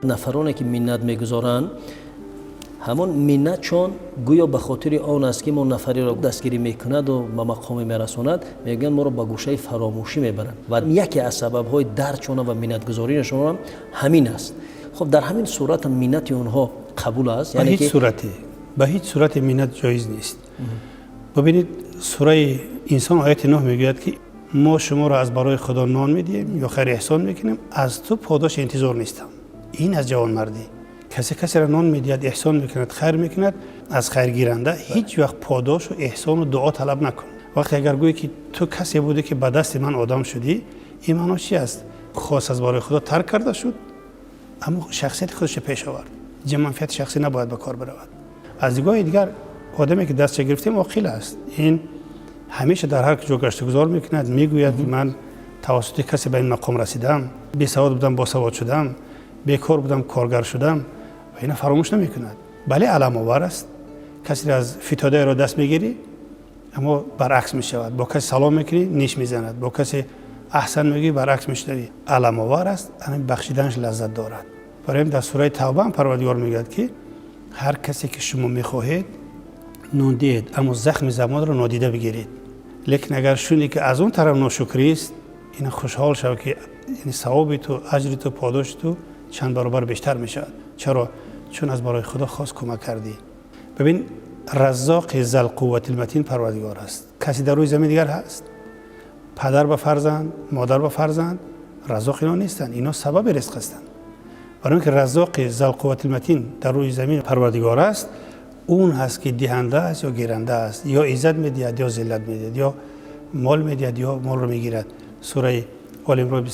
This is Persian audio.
نفرانی که منت میگذارند همون منت چون گویا به خاطر آن است که ما نفری را دستگیری میکند و به مقام میرساند، میگن ما را به گوشه فراموشی میبرند و یکی از سبب‌های درد چون و منتگذاریشون هم همین است. خب در همین صورت منت اونها قبول است، یعنی به هیچ صورت منت جایز نیست. ببینید سوره انسان آیت 9 میگوید که ما شما را از برای خدا نان میدیم یا خیر احسان میکنیم، از تو پاداش انتظار نیستم. این از جوانمردی. کسی را نان میدهد، احسان میکند، خیر میکند، از خیر گیرنده هیچ وقت پاداش و احسان و دعا طلب نکن. وقتی اگر گویی که تو کسی بوده که به دست من آدم شدی، این معنی چی است؟ خاص از برای خدا ترک کرده شد، اما شخصیت خودش پیش آورد. منفعت شخصی نباید به کار برود. از دیدگاه دیگر آدمی که دست گرفته عاقل است. این همیشه در هر جا گشت گذار میکند، میگوید که من توسط کسی به این مقام رسیدم، بی سواد بودم با سواد شدم، بیکار بودم کارگر شدم، و اینا فراموش نمیکند. بله علم آور است، کسی را از فتاده را دست میگیری اما برعکس میشود، با کسی سلام میکنی نیش میزند، با کسی احسن میگی برعکس میشنوی. علم آور است، همین بخشیدنش لذت دارد. برای در سوره توبه هم پروردگار میگه که هر کسی که شما میخواهید نان دهید اما زخم زبان را نادیده بگیرید. لیکن اگر شونی که از اون طرف ناشکری است، این خوشحال شو که یعنی ثواب تو، اجر تو، پاداش تو چند برابر بیشتر میشود. چرا؟ چون از برای خدا خاص کمک کردی. ببین رزاق ذل قوت المتین پروردگار است. کسی در روی زمین دیگر هست؟ پدر به فرزند، مادر به فرزند رزاق اینا نیستن، اینا سبب رزق هستند. برای اینکه رزاق ذل قوت المتین در روی زمین پروردگار است، اون هست که دهنده است یا گیرنده است، یا عزت میدهد یا ذلت میدهد، یا مال میدهد یا مال رو میگیرد. سوره آل عمران 26-27.